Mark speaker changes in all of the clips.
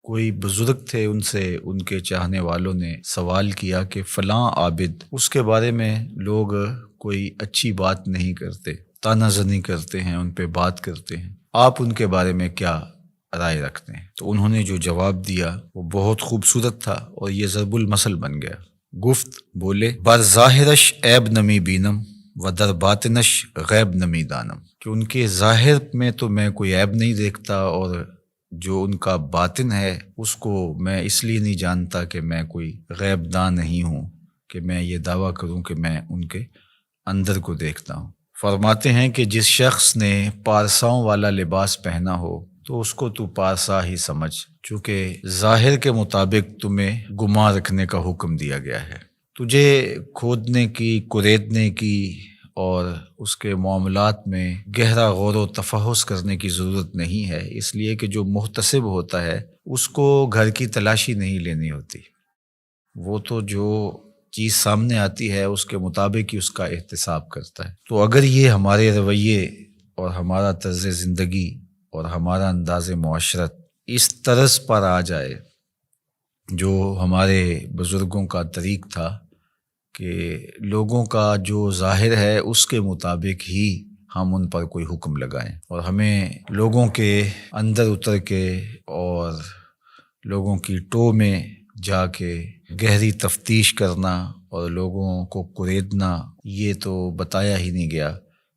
Speaker 1: کوئی بزرگ تھے، ان سے ان کے چاہنے والوں نے سوال کیا کہ فلاں عابد، اس کے بارے میں لوگ کوئی اچھی بات نہیں کرتے، طعنہ زنی کرتے ہیں، ان پہ بات کرتے ہیں، آپ ان کے بارے میں کیا رائے رکھتے ہیں؟ تو انہوں نے جو جواب دیا وہ بہت خوبصورت تھا اور یہ ضرب المثل بن گیا۔ گفت بولے بر ظاہرش عیب نمی بینم و در باطنش غیب نمی دانم، کہ ان کے ظاہر میں تو میں کوئی عیب نہیں دیکھتا، اور جو ان کا باطن ہے اس کو میں اس لیے نہیں جانتا کہ میں کوئی غیب دان نہیں ہوں کہ میں یہ دعویٰ کروں کہ میں ان کے اندر کو دیکھتا ہوں۔ فرماتے ہیں کہ جس شخص نے پارساؤں والا لباس پہنا ہو تو اس کو تو پارسا ہی سمجھ، چونکہ ظاہر کے مطابق تمہیں گمان رکھنے کا حکم دیا گیا ہے۔ تجھے کھودنے کی، کریدنے کی اور اس کے معاملات میں گہرا غور و تفحص کرنے کی ضرورت نہیں ہے، اس لیے کہ جو محتسب ہوتا ہے اس کو گھر کی تلاشی نہیں لینی ہوتی، وہ تو جو چیز سامنے آتی ہے اس کے مطابق ہی اس کا احتساب کرتا ہے۔ تو اگر یہ ہمارے رویے اور ہمارا طرز زندگی اور ہمارا انداز معاشرت اس طرز پر آ جائے جو ہمارے بزرگوں کا طریق تھا کہ لوگوں کا جو ظاہر ہے اس کے مطابق ہی ہم ان پر کوئی حکم لگائیں، اور ہمیں لوگوں کے اندر اتر کے اور لوگوں کی ٹو میں جا کے گہری تفتیش کرنا اور لوگوں کو کریدنا، یہ تو بتایا ہی نہیں گیا۔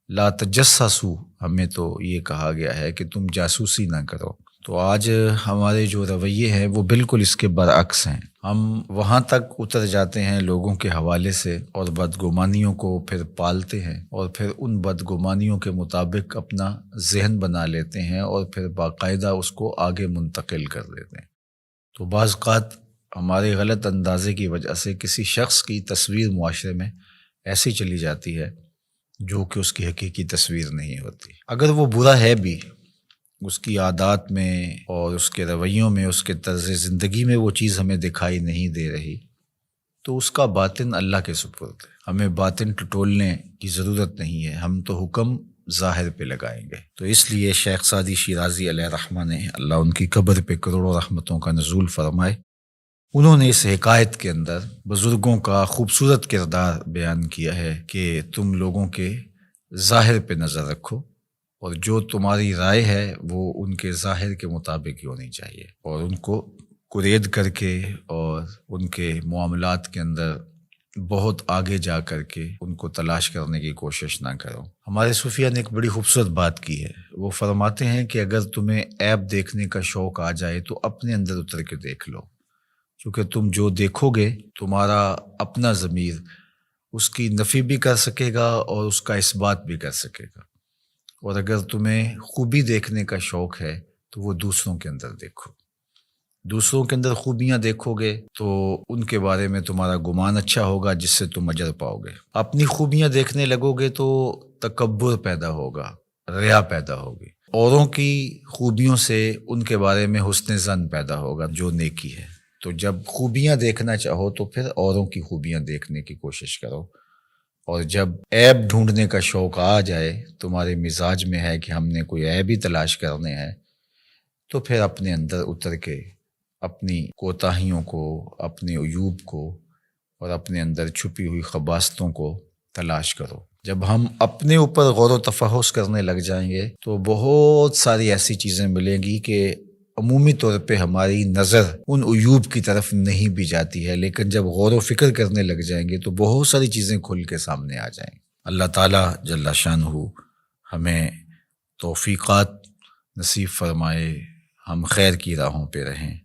Speaker 1: لا تجسسوا، ہمیں تو یہ کہا گیا ہے کہ تم جاسوسی نہ کرو۔ تو آج ہمارے جو رویے ہیں وہ بالکل اس کے برعکس ہیں۔ ہم وہاں تک اتر جاتے ہیں لوگوں کے حوالے سے اور بدگمانیوں کو پھر پالتے ہیں، اور پھر ان بدگمانیوں کے مطابق اپنا ذہن بنا لیتے ہیں اور پھر باقاعدہ اس کو آگے منتقل کر دیتے ہیں۔ تو بعض اوقات ہمارے غلط اندازے کی وجہ سے کسی شخص کی تصویر معاشرے میں ایسی چلی جاتی ہے جو کہ اس کی حقیقی تصویر نہیں ہوتی۔ اگر وہ برا ہے بھی، اس کی عادات میں اور اس کے رویوں میں، اس کے طرز زندگی میں وہ چیز ہمیں دکھائی نہیں دے رہی، تو اس کا باطن اللہ کے سپرد ہے۔ ہمیں باطن ٹٹولنے کی ضرورت نہیں ہے، ہم تو حکم ظاہر پہ لگائیں گے۔ تو اس لیے شیخ سعدی شیرازی علیہ رحمہ نے، اللہ ان کی قبر پہ کروڑوں رحمتوں کا نزول فرمائے، انہوں نے اس حکایت کے اندر بزرگوں کا خوبصورت کردار بیان کیا ہے کہ تم لوگوں کے ظاہر پہ نظر رکھو، اور جو تمہاری رائے ہے وہ ان کے ظاہر کے مطابق ہی ہونی چاہیے، اور ان کو کرید کر کے اور ان کے معاملات کے اندر بہت آگے جا کر کے ان کو تلاش کرنے کی کوشش نہ کرو۔ ہمارے صوفیہ نے ایک بڑی خوبصورت بات کی ہے، وہ فرماتے ہیں کہ اگر تمہیں عیب دیکھنے کا شوق آ جائے تو اپنے اندر اتر کے دیکھ لو، کیونکہ تم جو دیکھو گے تمہارا اپنا ضمیر اس کی نفی بھی کر سکے گا اور اس کا اثبات بھی کر سکے گا، اور اگر تمہیں خوبی دیکھنے کا شوق ہے تو وہ دوسروں کے اندر دیکھو، دوسروں کے اندر خوبیاں دیکھو گے تو ان کے بارے میں تمہارا گمان اچھا ہوگا جس سے تم اجر پاؤ گے۔ اپنی خوبیاں دیکھنے لگو گے تو تکبر پیدا ہوگا، ریا پیدا ہوگی، اوروں کی خوبیوں سے ان کے بارے میں حسن ظن پیدا ہوگا جو نیکی ہے۔ تو جب خوبیاں دیکھنا چاہو تو پھر اوروں کی خوبیاں دیکھنے کی کوشش کرو، اور جب عیب ڈھونڈنے کا شوق آ جائے، تمہارے مزاج میں ہے کہ ہم نے کوئی عیب ہی تلاش کرنے ہیں، تو پھر اپنے اندر اتر کے اپنی کوتاہیوں کو، اپنے عیوب کو اور اپنے اندر چھپی ہوئی خباثتوں کو تلاش کرو۔ جب ہم اپنے اوپر غور و تفحص کرنے لگ جائیں گے تو بہت ساری ایسی چیزیں ملیں گی کہ عمومی طور پہ ہماری نظر ان عیوب کی طرف نہیں بھی جاتی ہے، لیکن جب غور و فکر کرنے لگ جائیں گے تو بہت ساری چیزیں کھل کے سامنے آ جائیں گی۔ اللہ تعالیٰ جل شانہ ہمیں توفیقات نصیب فرمائے، ہم خیر کی راہوں پہ رہیں۔